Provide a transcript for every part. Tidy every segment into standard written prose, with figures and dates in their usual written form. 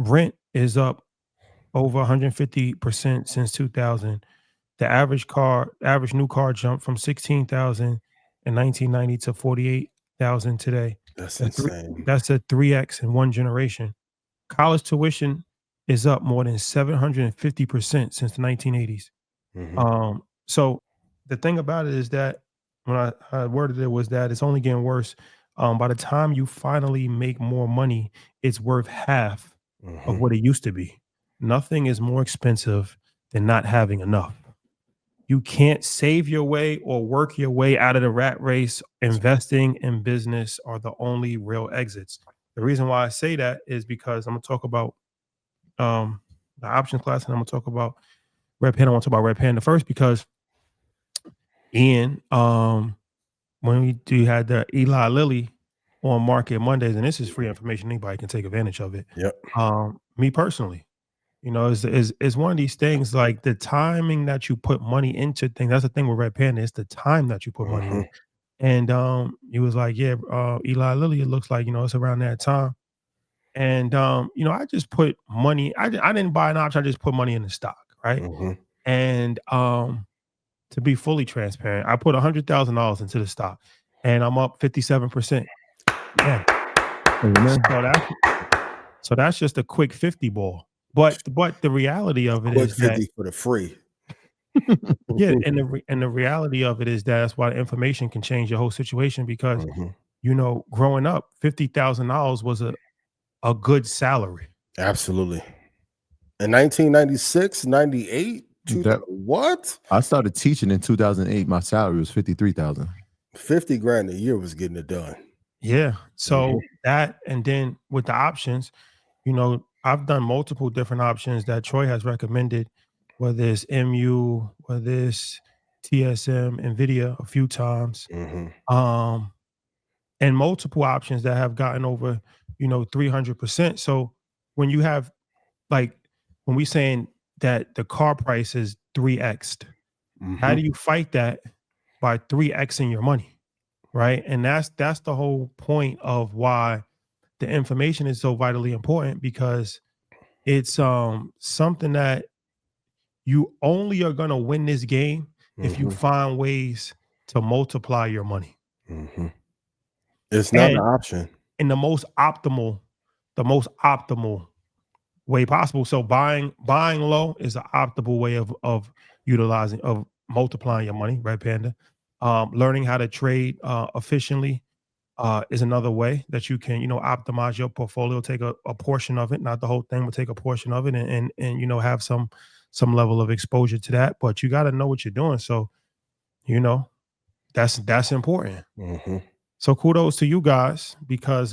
Rent is up over 150% since 2000. The average new car jumped from 16,000 in 1990 to 48,000 today. That's That's three, insane. that's a 3x in one generation. College tuition is up more than 750% since the 1980s. Hmm. So the thing about it is that when I worded it was that it's only getting worse. By the time you finally make more money, it's worth half of Hmm. what it used to be. Nothing is more expensive than not having enough. You can't save your way or work your way out of the rat race. Investing in business are the only real exits. The reason why I say that is because I'm gonna talk about um, the options class, and I'm gonna talk about Red Panda. I want to talk about Red Panda first because Ian, when we do had the Eli Lilly on Market Mondays, and this is free information, anybody can take advantage of it. Yep. Me personally, is one of these things like the timing that you put money into things. That's the thing with Red Panda. It's the time that you put money Hmm. in. And he was like, yeah, Eli Lilly. It looks like it's around that time. And I just put money. I didn't buy an option. I just put money in the stock, right? Hmm. And to be fully transparent, I put $100,000 into the stock, and I'm up 57%. Yeah, Amen. so that's just a quick 50 ball. But the reality of it Quick is that 50 for the free. yeah, and the reality of it is that's why the information can change your whole situation because Hmm. growing up, $50,000 was a good salary. Absolutely. In 1996, 98, That 2000, what? I started teaching in 2008. My salary was 53,000. 50 grand a year was getting it done. Yeah. Hmm. So that, and then with the options, I've done multiple different options that Troy has recommended, whether it's MU, whether it's TSM, Nvidia a few times, Hmm. um, and multiple options that have gotten over, 300%. So when you have like when we saying that the car price is 3x'd, how Hmm. do you fight that by 3xing your money? Right. And that's the whole point of why the information is so vitally important because it's something that you only are gonna win this game if you Hmm. find ways to multiply your money. Hmm. It's not an And option. in the most optimal way possible. So buying low is an optimal way of utilizing of multiplying your money, right, Panda? Learning how to trade efficiently is another way that you can, optimize your portfolio, take a portion of it, not the whole thing, but take a portion of it and have some level of exposure to that. But you got to know what you're doing. So, you know, that's important. Hmm. So kudos to you guys because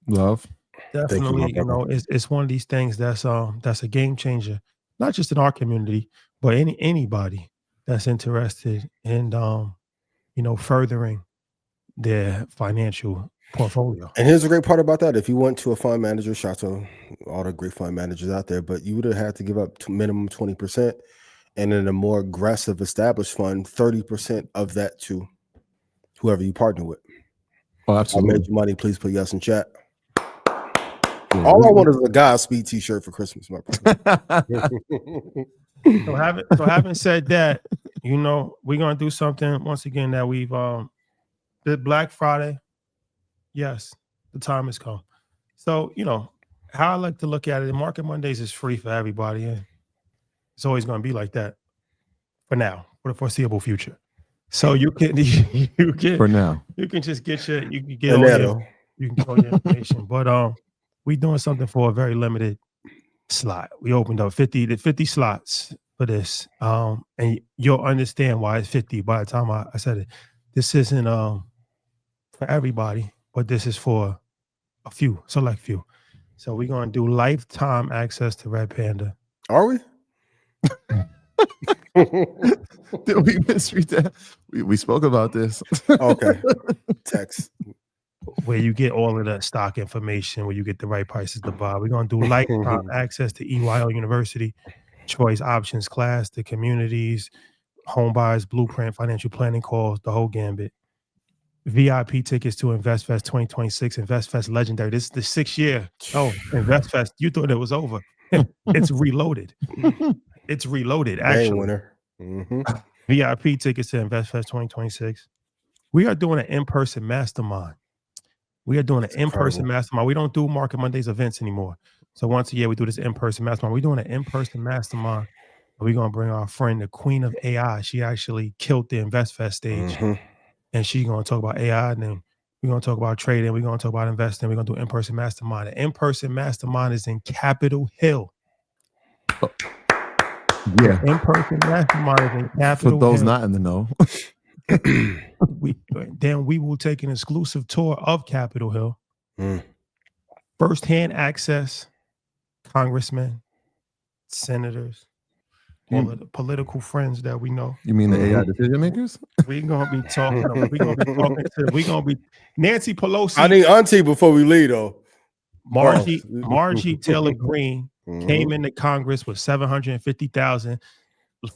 Love. Thank you, my definitely, brother. it's one of these things that's a game changer, not just in our community, but anybody that's interested in furthering their financial portfolio. And here's the great part about that. If you went to a fund manager, shout out to all the great fund managers out there, but you would have had to give up to minimum 20%. And in a more aggressive established fund, 30% of that to whoever you partner with. Oh, I made absolutely. you money. Please put yes in chat. Yeah, All I want is a Godspeed t-shirt for Christmas, my brother. So having said that, we're gonna do something once again that we've did Black Friday. Yes, the time has come. So, how I like to look at it, Market Mondays is free for everybody, and it's always gonna be like that for now, for the foreseeable future. So you can you can For now. you can just you can get all your Enero. information. But we doing something for a very limited slot. We opened up 50 slots for this. And you'll understand why it's 50 by the time I said it. This isn't for everybody, but this is for a few, select few. So we're gonna do lifetime access to Red Panda, Are we? Did we misread that? We spoke about this. Okay. Text. where you get all of the stock information, where you get the right prices to buy. We're gonna do lifetime access to EYL University, choice options class, the communities, home buyers, blueprint, financial planning calls, the whole gambit. VIP tickets to InvestFest 2026, InvestFest Legendary. This is the 6th year. Oh, InvestFest, you thought it was over. It's reloaded. It's reloaded, Game actually. winner. Mm-hmm. VIP tickets to InvestFest 2026. We are doing an in-person mastermind. We are doing an in-person mastermind. We don't do Market Mondays events anymore. So once a year, we do this in-person mastermind. We're doing an in-person mastermind. We're going to bring our friend, the queen of AI. She actually killed the InvestFest stage. Mm-hmm. And she's going to talk about AI, and then we're going to talk about trading. We're going to talk about investing. We're going to do in-person mastermind. The in-person mastermind is in Capitol Hill. Yeah. The in-person mastermind is in Capitol Hill. For those not in the know. Then we will take an exclusive tour of Capitol Hill. Mm. First-hand access, congressmen, senators, all of the political friends that we know. You mean the AI decision makers? We're gonna be talking. We're gonna be Nancy Pelosi. I need Auntie before we leave, though. Margie Taylor Greene came into Congress with 750,000.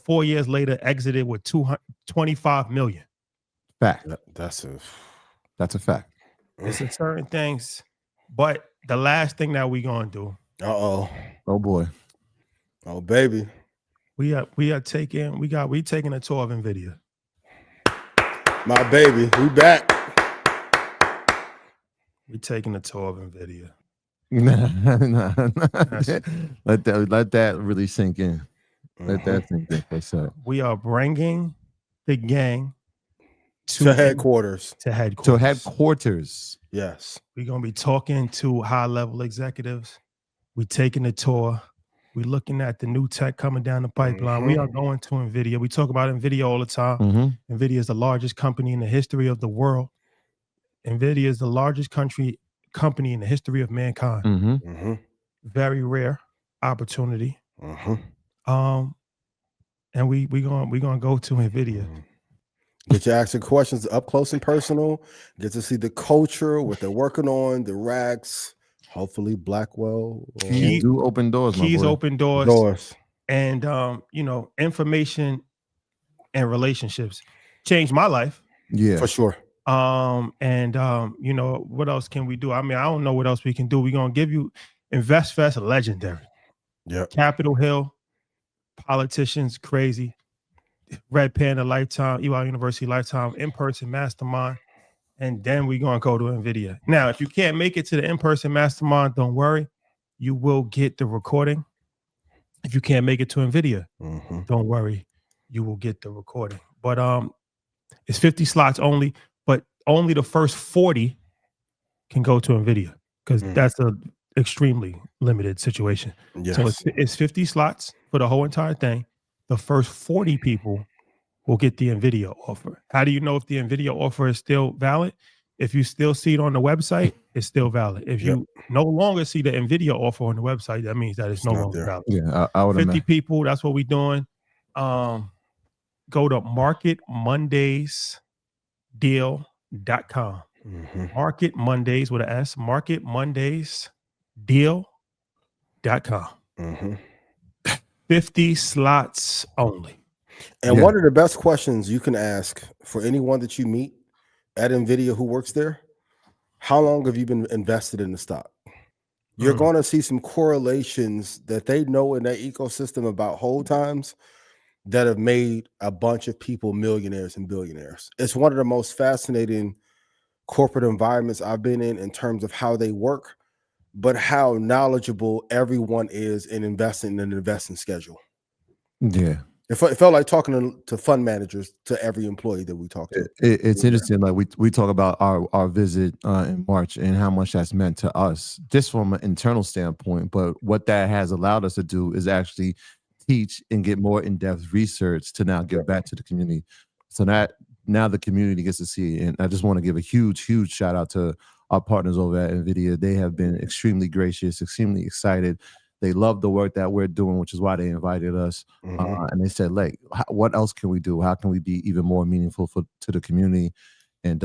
4 years later, exited with 225 million. Fact. That's a fact. It's in certain things, but the last thing that we gonna do. Oh boy. Oh baby. We taking a tour of Nvidia. My baby, we back. We taking a tour of Nvidia. Let that really sink in. Let that sink in for a sec. We are bringing the gang to headquarters. To headquarters. Yes. We're gonna be talking to high-level executives. We taking a tour. We're looking at the new tech coming down the pipeline. We are going to Nvidia. We talk about Nvidia all the time. Nvidia is the largest company in the history of the world. Nvidia is the largest company in the history of mankind. Very rare opportunity. And we gonna go to Nvidia. Get to ask your questions up close and personal. Get to see the culture, what they're working on, the racks. Hopefully, Blackwell. Keys do open doors. Keys open doors. And information and relationships changed my life. Yeah, for sure. What else can we do? I mean, I don't know what else we can do. We're gonna give you InvestFest Legendary. Yeah. Capitol Hill, politicians, crazy. Red Panda Lifetime, EY University Lifetime, in-person mastermind. And then we're going to go to Nvidia. Now, if you can't make it to the in-person mastermind, don't worry. You will get the recording. If you can't make it to Nvidia, don't worry. You will get the recording. But it's 50 slots only, but only the first 40 can go to Nvidia because that's an extremely limited situation. Yes. So it's 50 slots for the whole entire thing. The first 40 people will get the Nvidia offer. How do you know if the Nvidia offer is still valid? If you still see it on the website, it's still valid. If you no longer see the Nvidia offer on the website, that means that it's no longer valid. Yeah, I would 50 imagine. people, that's what we're doing. Go to marketmondaysdeal.com. Market Mondays with an S, marketmondaysdeal.com. 50 slots only. And one of the best questions you can ask for anyone that you meet at Nvidia who works there, how long have you been invested in the stock? You're going to see some correlations that they know in their ecosystem about hold times that have made a bunch of people millionaires and billionaires. It's one of the most fascinating corporate environments I've been in terms of how they work, but how knowledgeable everyone is in investing in an investing schedule. Yeah. It felt like talking to fund managers, to every employee that we talk to. It's interesting. Like we talk about our visit in March and how much that's meant to us, just from an internal standpoint. But what that has allowed us to do is actually teach and get more in-depth research to now give back to the community. So that now the community gets to see it. And I just want to give a huge shout out to our partners over at Nvidia. They have been extremely gracious, extremely excited. They love the work that we're doing, which is why they invited us. And they said, like, what else can we do? How can we be even more meaningful to the community? And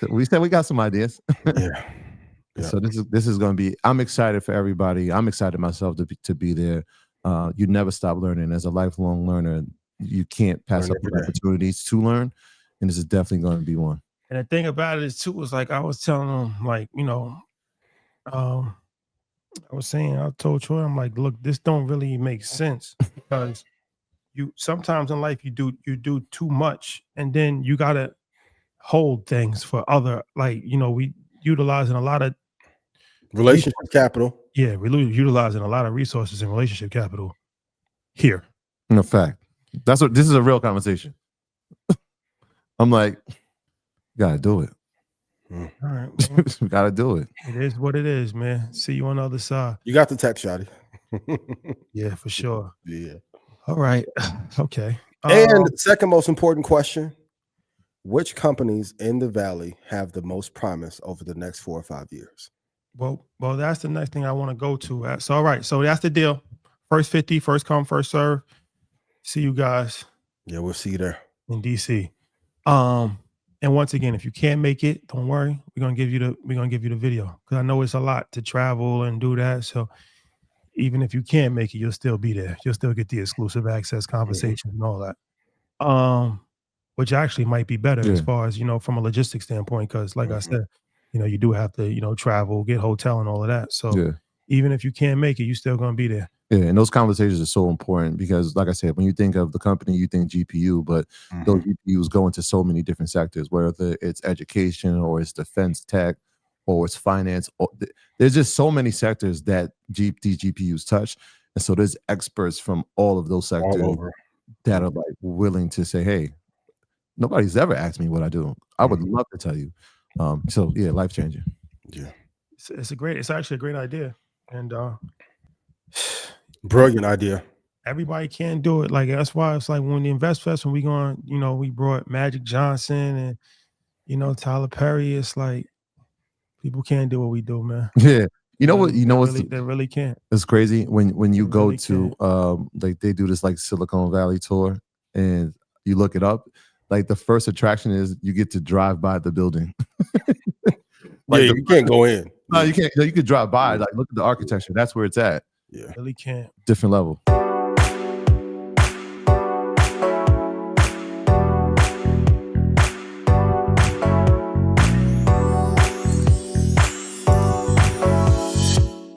we said we got some ideas. So this is going to be. I'm excited for everybody. I'm excited myself to be there. You never stop learning. As a lifelong learner, you can't pass up the opportunities to learn, and this is definitely going to be one. And the thing about it is too was like I was telling them, like, um, I was saying, I told Troy, I'm like, look, this don't really make sense because you sometimes in life you do too much, and then you gotta hold things for other, like, we utilizing a lot of Relationship capital. yeah, we're utilizing a lot of resources and relationship capital here. In fact, this is a real conversation. I'm like, you gotta do it. All right, well, We gotta do it. it is what it is, man. See you on the other side. You got the text, Shotty. Yeah, for sure. Yeah. All right. Okay. And second most important question: which companies in the Valley have the most promise over the next 4 or 5 years? Well, that's the next thing I want to go to. So, all right. So that's the deal. First 50, first come, first serve. See you guys Yeah, we'll see you there in DC. And once again, if you can't make it, don't worry. We're gonna give you the video because I know it's a lot to travel and do that. So even if you can't make it, you'll still be there. You'll still get the exclusive access conversations and all that. Which actually might be better as far as from a logistics standpoint, because like I said, you do have to travel, get hotel and all of that. So even if you can't make it, you're still gonna be there. Yeah, and those conversations are so important because, like I said, when you think of the company, you think GPU, but those GPUs go into so many different sectors, whether it's education or it's defense tech or it's finance. There's just so many sectors that these GPUs touch. And so there's experts from all of those sectors that are like willing to say, hey, nobody's ever asked me what I do. I would love to tell you. So yeah, life changing. Yeah. It's actually a great idea. And brilliant idea. Everybody can't do it. Like that's why it's like when the Invest Fest, when we brought Magic Johnson and Tyler Perry. It's like people can't do what we do, man. Yeah, they really can't. It's crazy when you go to like they do this like Silicon Valley tour and you look it up. Like the first attraction is you get to drive by the building. You can't go in. No, you can't. You could drive by. Like look at the architecture. That's where it's at. Yeah, really can't. Different level.